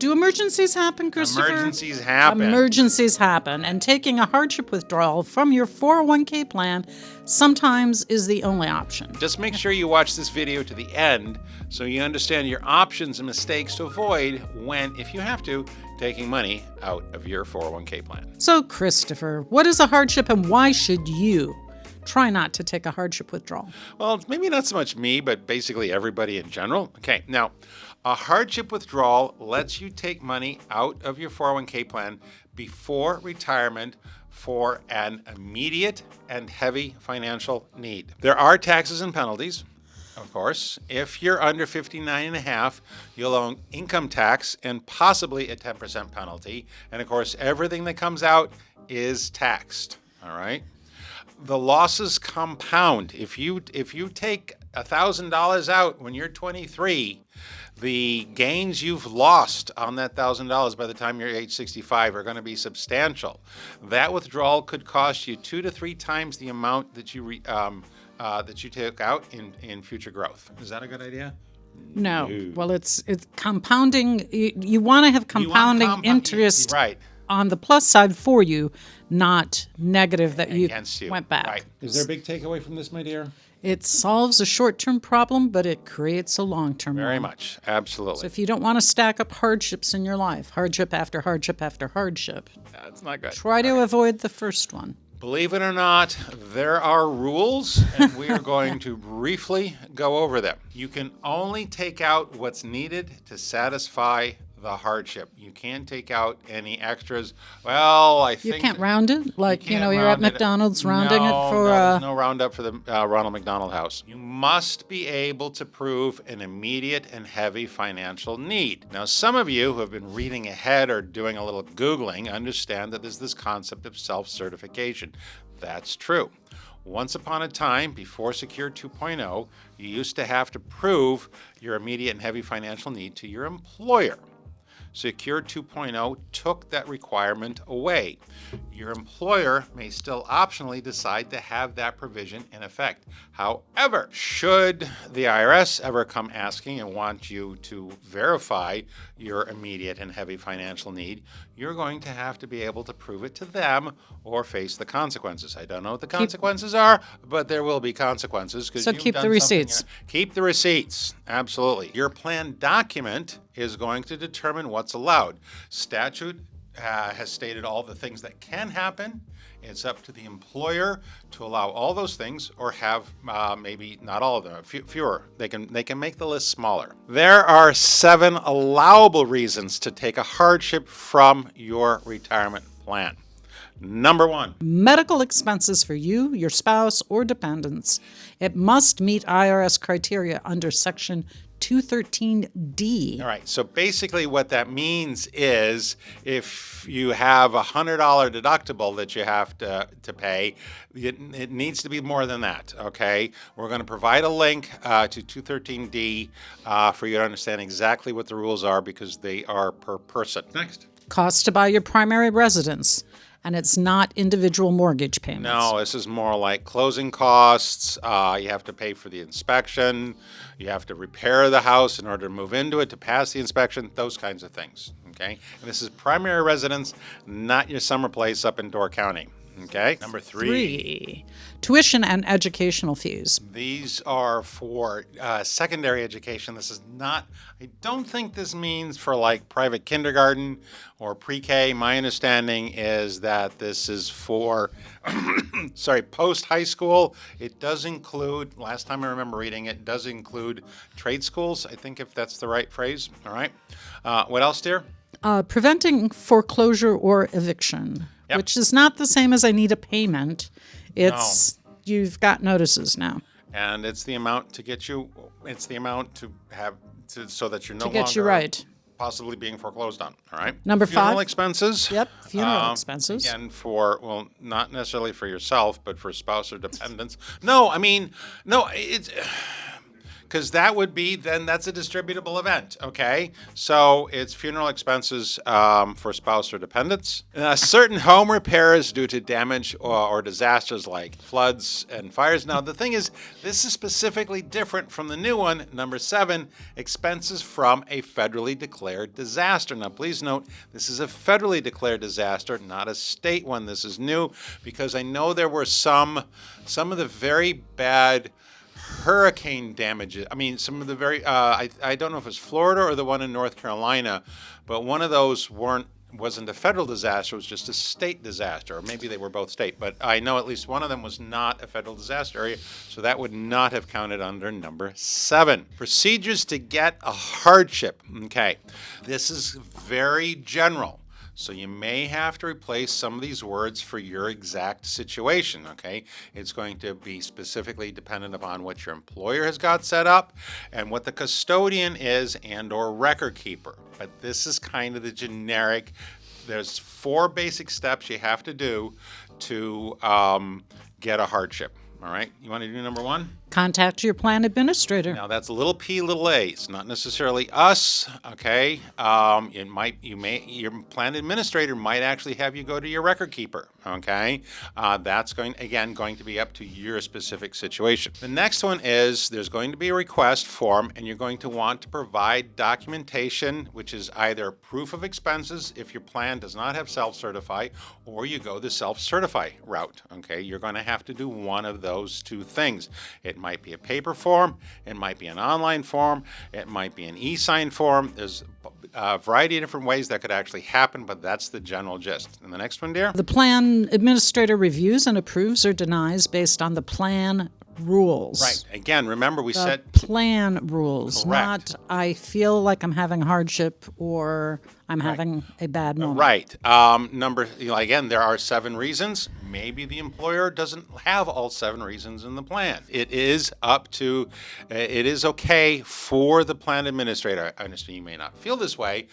Do emergencies happen, Christopher? Emergencies happen. Emergencies happen, and taking a hardship withdrawal from your 401k plan sometimes is the only option. Just make sure you watch this video to the end so you understand your options and mistakes to avoid when, if you have to, taking money out of your 401k plan. So, Christopher, what is a hardship and why should you try not to take a hardship withdrawal? Well, maybe not so much me, but basically everybody in general. Okay, now, a hardship withdrawal lets you take money out of your 401k plan before retirement for an immediate and heavy financial need. There are taxes and penalties, of course. If you're under 59 and a half, you'll owe income tax and possibly a 10% penalty. And of course, everything that comes out is taxed, all right? The losses compound. If you take $1,000 out when you're 23, the gains you've lost on that $1,000 by the time you're age 65 are going to be substantial. That withdrawal could cost you 2 to 3 times the amount that you take out in future growth. Is that a good idea? No. Well, it's compounding. You want to have compounding interest right on the plus side for you, not negative that you went back. Right. Is there a big takeaway from this, my dear? It solves a short-term problem, but it creates a long-term one. Very much. Absolutely. So if you don't want to stack up hardships in your life, hardship after hardship after hardship, that's not good. Try to avoid the first one. Believe it or not, there are rules, and we are going to briefly go over them. You can only take out what's needed to satisfy the hardship. You can't take out any extras. Well, I think... You can't round it? Like, you're at McDonald's rounding it for... No, there's no roundup for the Ronald McDonald House. You must be able to prove an immediate and heavy financial need. Now, some of you who have been reading ahead or doing a little Googling understand that there's this concept of self-certification. That's true. Once upon a time, before Secure 2.0, you used to have to prove your immediate and heavy financial need to your employer. Secure 2.0 took that requirement away. Your employer may still optionally decide to have that provision in effect. However, should the IRS ever come asking and want you to verify your immediate and heavy financial need, you're going to have to be able to prove it to them or face the consequences. I don't know what the consequences are, but there will be consequences. So keep the receipts. Keep the receipts, absolutely. Your plan document is going to determine what's allowed. Statute has stated all the things that can happen. It's up to the employer to allow all those things or have maybe not all of them, fewer. They can make the list smaller. There are 7 allowable reasons to take a hardship from your retirement plan. Number 1. Medical expenses for you, your spouse, or dependents. It must meet IRS criteria under Section 213D. All right. So basically what that means is if you have a $100 deductible that you have to pay, it needs to be more than that, okay? We're going to provide a link to 213D for you to understand exactly what the rules are because they are per person. Next. Cost to buy your primary residence. And it's not individual mortgage payments. No, this is more like closing costs. You have to pay for the inspection. You have to repair the house in order to move into it, to pass the inspection, those kinds of things, okay? And this is primary residence, not your summer place up in Door County, okay? Number 3. Tuition and educational fees. These are for secondary education. This is not, I don't think this means for like private kindergarten or pre-K. My understanding is that this is for, post-high school. It does include, last time I remember reading it, does include trade schools, I think if that's the right phrase, all right? What else, dear? Preventing foreclosure or eviction, which is not the same as I need a payment. It's you've got notices now, and it's the amount to get you. It's the amount to have so that you're no longer you right. Possibly being foreclosed on. All right. Number 5. Funeral expenses. Yep. Funeral expenses. Again, for not necessarily for yourself, but for spouse or dependents. No, I mean, no. It's because that would be, then that's a distributable event, okay? So it's funeral expenses for spouse or dependents. Certain home repairs due to damage or disasters like floods and fires. Now, the thing is, this is specifically different from the new one, number 7, expenses from a federally declared disaster. Now, please note, this is a federally declared disaster, not a state one. This is new because I know there were some of the very bad hurricane damages. I mean, some of the very, I don't know if it's Florida or the one in North Carolina, but one of those wasn't a federal disaster, it was just a state disaster, or maybe they were both state, but I know at least one of them was not a federal disaster area, so that would not have counted under number 7. Procedures to get a hardship. Okay, this is very general. So you may have to replace some of these words for your exact situation, okay? It's going to be specifically dependent upon what your employer has got set up and what the custodian is and or record keeper. But this is kind of the generic. There's 4 basic steps you have to do to get a hardship. All right, you want to do number 1? Contact your plan administrator. Now that's little p, little a. It's not necessarily us. Okay, your plan administrator might actually have you go to your record keeper. Okay, that's going to be up to your specific situation. The next one is there's going to be a request form, and you're going to want to provide documentation, which is either proof of expenses if your plan does not have self-certify, or you go the self-certify route. Okay, you're going to have to do one of those 2 things. It might be a paper form, it might be an online form, it might be an e-sign form. There's a variety of different ways that could actually happen, but that's the general gist. And the next one, dear? The plan administrator reviews and approves or denies based on the plan rules. Right. Again, remember we said plan rules, correct. not I feel like I'm having hardship or I'm having a bad moment. Right. Again, there are 7 reasons. Maybe the employer doesn't have all 7 reasons in the plan. It is okay for the plan administrator. I understand you may not feel this way,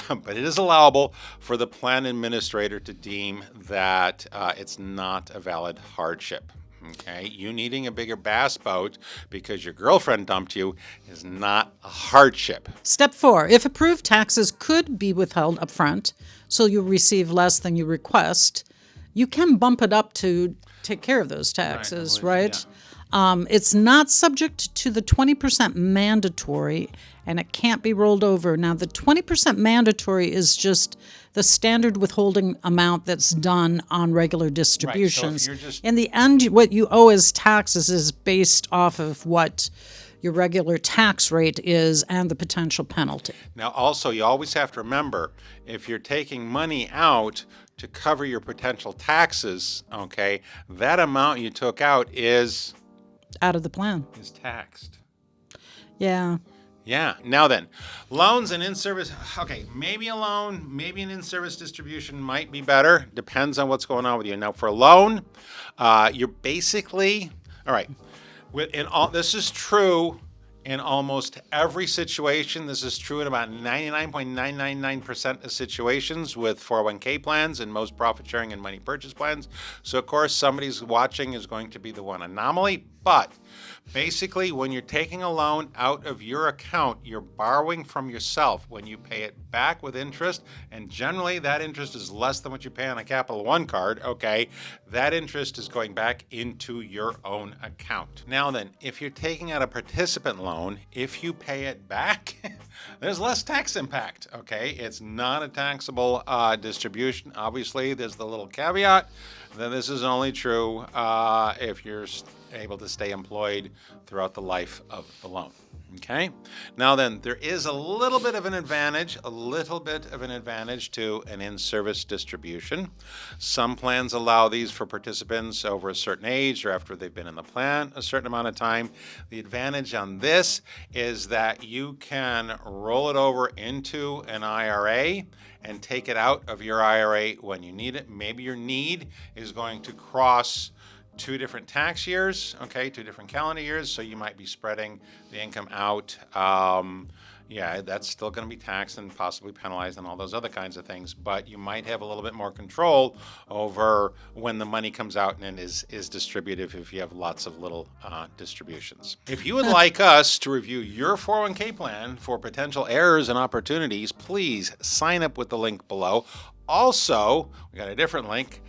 but it is allowable for the plan administrator to deem that it's not a valid hardship. Okay, you needing a bigger bass boat because your girlfriend dumped you is not a hardship. Step 4, if approved, taxes could be withheld up front, so you'll receive less than you request. You can bump it up to take care of those taxes, right? Yeah. It's not subject to the 20% mandatory, and it can't be rolled over. Now, the 20% mandatory is just the standard withholding amount that's done on regular distributions. Right, so if in the end, what you owe as taxes is based off of what your regular tax rate is and the potential penalty. Now, also, you always have to remember, if you're taking money out to cover your potential taxes, okay, that amount you took out is out of the plan. Is taxed. Yeah. Yeah. Now then, loans and in-service. Okay, maybe a loan, maybe an in-service distribution might be better. Depends on what's going on with you. Now, for a loan, you're basically all right. This is true in almost every situation. This is true in about 99.999% of situations with 401k plans and most profit sharing and money purchase plans. So, of course, somebody's watching is going to be the one anomaly. But basically, when you're taking a loan out of your account, you're borrowing from yourself. When you pay it back with interest, and generally that interest is less than what you pay on a Capital One card, okay, that interest is going back into your own account. Now then, if you're taking out a participant loan, if you pay it back, there's less tax impact, okay? It's not a taxable distribution. Obviously, there's the little caveat that this is only true if you're able to stay employed throughout the life of the loan. Okay. Now then, there is a little bit of an advantage to an in-service distribution. Some plans allow these for participants over a certain age or after they've been in the plan a certain amount of time. The advantage on this is that you can roll it over into an IRA and take it out of your IRA when you need it. Maybe your need is going to cross 2 different tax years, okay, 2 different calendar years, so you might be spreading the income out yeah, that's still going to be taxed and possibly penalized and all those other kinds of things. But you might have a little bit more control over when the money comes out and is distributive if you have lots of little distributions. If you would like us to review your 401k plan for potential errors and opportunities, please sign up with the link below. Also, we got a different link.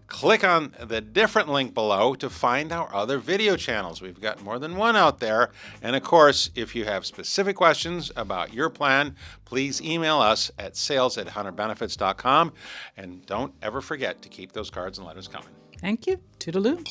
Click on the different link below to find our other video channels. We've got more than one out there. And of course, if you have specific questions about your plan, please email us at sales@hunterbenefits.com. And don't ever forget to keep those cards and letters coming. Thank you. Toodaloo.